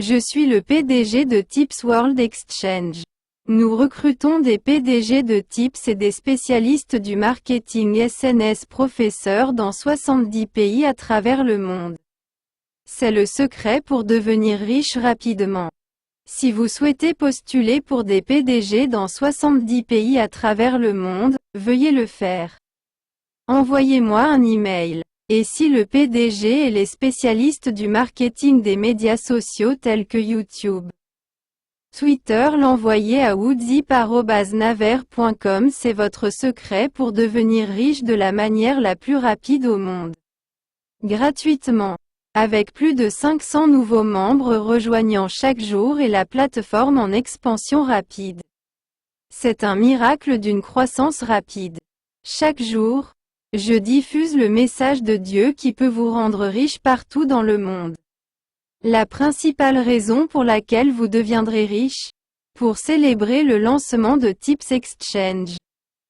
Je suis le PDG de Tips World Exchange. Nous recrutons des PDG de Tips et des spécialistes du marketing SNS professeurs dans 70 pays à travers le monde. C'est le secret pour devenir riche rapidement. Si vous souhaitez postuler pour des PDG dans 70 pays à travers le monde, veuillez le faire. Envoyez-moi un email. Et si le PDG et les spécialistes du marketing des médias sociaux tels que YouTube, Twitter l'envoyer à woodzyp@naver.com. C'est votre secret pour devenir riche de la manière la plus rapide au monde. Gratuitement. Avec plus de 500 nouveaux membres rejoignant chaque jour et la plateforme en expansion rapide. C'est un miracle d'une croissance rapide. Chaque jour, je diffuse le message de Dieu qui peut vous rendre riche partout dans le monde. La principale raison pour laquelle vous deviendrez riche? Pour célébrer le lancement de Tips Exchange.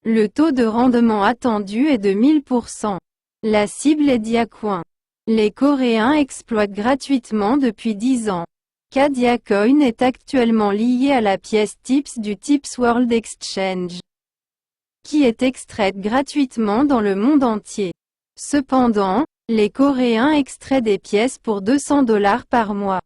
Le taux de rendement attendu est de 1000%. La cible est Diacoin. Les Coréens exploitent gratuitement depuis 10 ans. Diacoin est actuellement lié à la pièce Tips du Tips World Exchange, qui est extraite gratuitement dans le monde entier. Cependant, les Coréens extraient des pièces pour $200 par mois.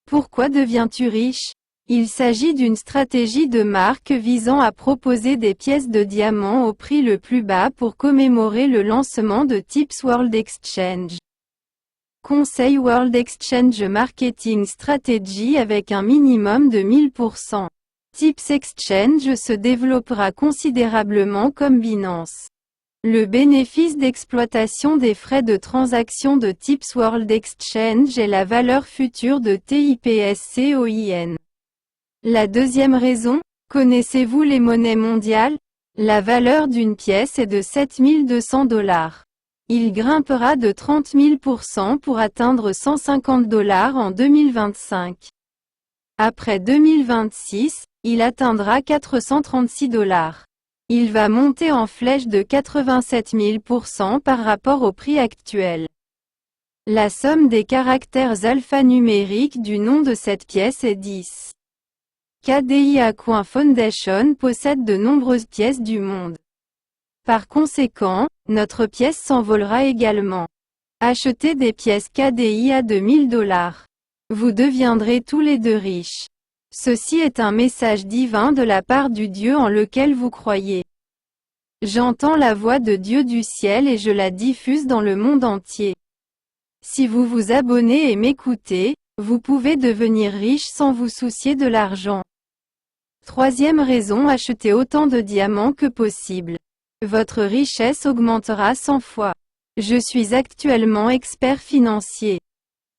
Pourquoi deviens-tu riche? Il s'agit d'une stratégie de marque visant à proposer des pièces de diamants au prix le plus bas pour commémorer le lancement de Tips World Exchange. Conseil World Exchange Marketing Strategy avec un minimum de 1000%. Tips Exchange se développera considérablement comme Binance. Le bénéfice d'exploitation des frais de transaction de Tips World Exchange est la valeur future de TIPSCOIN. La deuxième raison, connaissez-vous les monnaies mondiales? La valeur d'une pièce est de $7200. Il grimpera de 30 000% pour atteindre $150 en 2025. Après 2026, il atteindra $436. Il va monter en flèche de 87 000% par rapport au prix actuel. La somme des caractères alphanumériques du nom de cette pièce est 10. KDIA Coin Foundation possède de nombreuses pièces du monde. Par conséquent, notre pièce s'envolera également. Achetez des pièces KDIA de $1000. Vous deviendrez tous les deux riches. Ceci est un message divin de la part du Dieu en lequel vous croyez. J'entends la voix de Dieu du ciel et je la diffuse dans le monde entier. Si vous vous abonnez et m'écoutez, vous pouvez devenir riche sans vous soucier de l'argent. Troisième raison, achetez autant de diamants que possible. Votre richesse augmentera 100 fois. Je suis actuellement expert financier.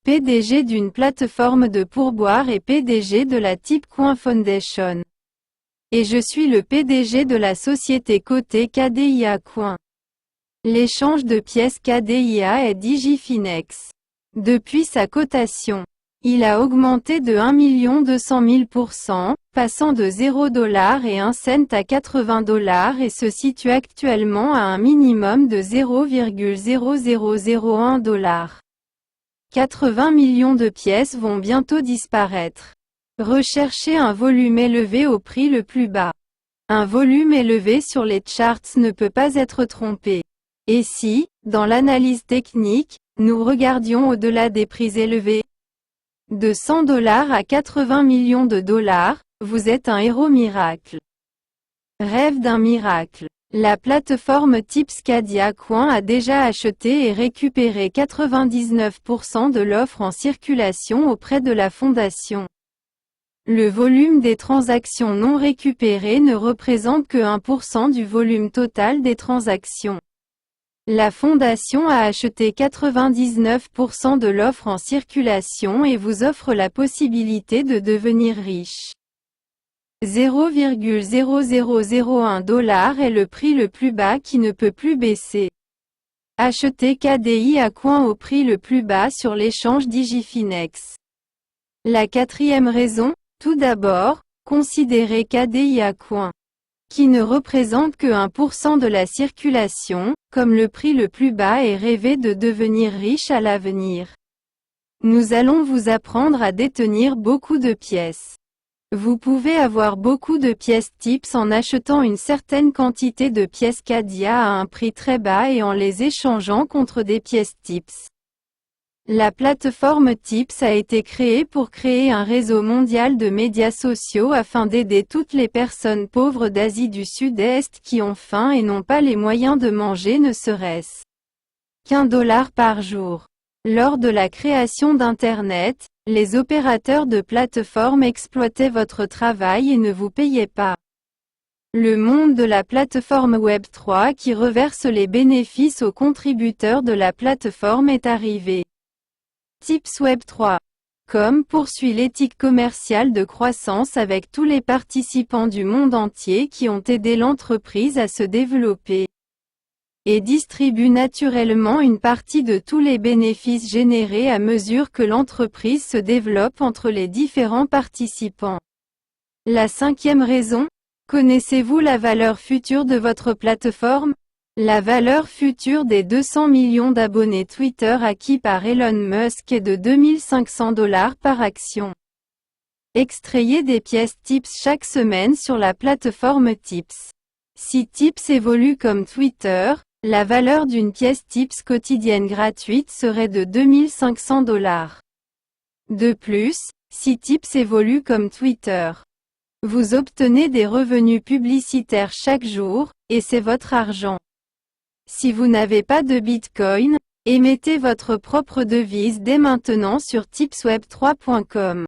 PDG d'une plateforme de pourboire et PDG de la Tipcoin Foundation. Et je suis le PDG de la société cotée KDIA Coin. L'échange de pièces KDIA est Digifinex. Depuis sa cotation, il a augmenté de 1 200 000%, passant de $0 et 1 cent à $80 et se situe actuellement à un minimum de $0,0001. 80 millions de pièces vont bientôt disparaître. Recherchez un volume élevé au prix le plus bas. Un volume élevé sur les charts ne peut pas être trompé. Et si, dans l'analyse technique, nous regardions au-delà des prix élevés, de $100 à 80 millions de dollars, vous êtes un héros miracle. Rêve d'un miracle. La plateforme Tips Diacoin a déjà acheté et récupéré 99% de l'offre en circulation auprès de la fondation. Le volume des transactions non récupérées ne représente que 1% du volume total des transactions. La fondation a acheté 99% de l'offre en circulation et vous offre la possibilité de devenir riche. $0,0001 est le prix le plus bas qui ne peut plus baisser. Achetez KDIA Coin au prix le plus bas sur l'échange Digifinex. La quatrième raison, tout d'abord, considérez KDIA Coin, qui ne représente que 1% de la circulation, comme le prix le plus bas et rêvez de devenir riche à l'avenir. Nous allons vous apprendre à détenir beaucoup de pièces. Vous pouvez avoir beaucoup de pièces TIPS en achetant une certaine quantité de pièces CADIA à un prix très bas et en les échangeant contre des pièces TIPS. La plateforme TIPS a été créée pour créer un réseau mondial de médias sociaux afin d'aider toutes les personnes pauvres d'Asie du Sud-Est qui ont faim et n'ont pas les moyens de manger ne serait-ce qu'un dollar par jour. Lors de la création d'Internet, les opérateurs de plateformes exploitaient votre travail et ne vous payaient pas. Le monde de la plateforme Web3 qui reverse les bénéfices aux contributeurs de la plateforme est arrivé. Tips Web3.com poursuit l'éthique commerciale de croissance avec tous les participants du monde entier qui ont aidé l'entreprise à se développer. Et distribue naturellement une partie de tous les bénéfices générés à mesure que l'entreprise se développe entre les différents participants. La 5e raison, connaissez-vous la valeur future de votre plateforme? La valeur future des 200 millions d'abonnés Twitter acquis par Elon Musk est de $2500 par action. Extrayez des pièces TIPS chaque semaine sur la plateforme TIPS. Si TIPS évolue comme Twitter, la valeur d'une pièce TIPS quotidienne gratuite serait de $2500. De plus, si TIPS évolue comme Twitter, vous obtenez des revenus publicitaires chaque jour, et c'est votre argent. Si vous n'avez pas de Bitcoin, émettez votre propre devise dès maintenant sur tipsweb3.com.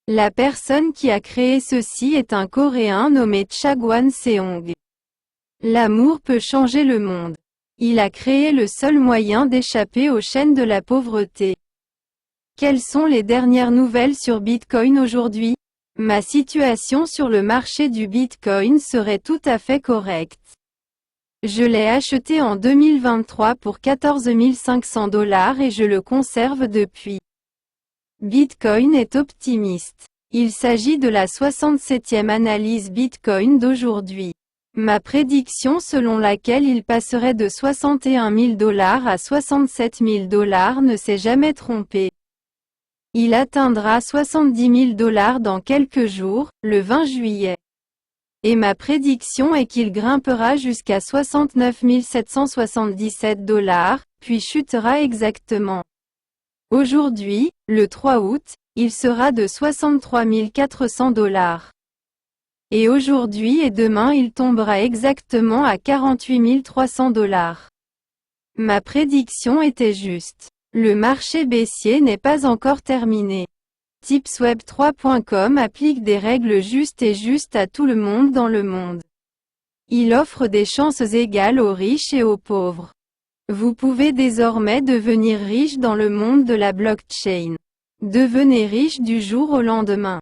La personne qui a créé ceci est un Coréen nommé Chagwan Seong. L'amour peut changer le monde. Il a créé le seul moyen d'échapper aux chaînes de la pauvreté. Quelles sont les dernières nouvelles sur Bitcoin aujourd'hui? Ma situation sur le marché du Bitcoin serait tout à fait correcte. Je l'ai acheté en 2023 pour $14 500 et je le conserve depuis. Bitcoin est optimiste. Il s'agit de la 67e analyse Bitcoin d'aujourd'hui. Ma prédiction selon laquelle il passerait de $61 000 à $67 000 ne s'est jamais trompée. Il atteindra $70 000 dans quelques jours, le 20 juillet. Et ma prédiction est qu'il grimpera jusqu'à $69 777, puis chutera exactement. Aujourd'hui, le 3 août, il sera de $63 400. Et aujourd'hui et demain il tombera exactement à $48 300. Ma prédiction était juste. Le marché baissier n'est pas encore terminé. Tipsweb3.com applique des règles justes à tout le monde dans le monde. Il offre des chances égales aux riches et aux pauvres. Vous pouvez désormais devenir riche dans le monde de la blockchain. Devenez riche du jour au lendemain.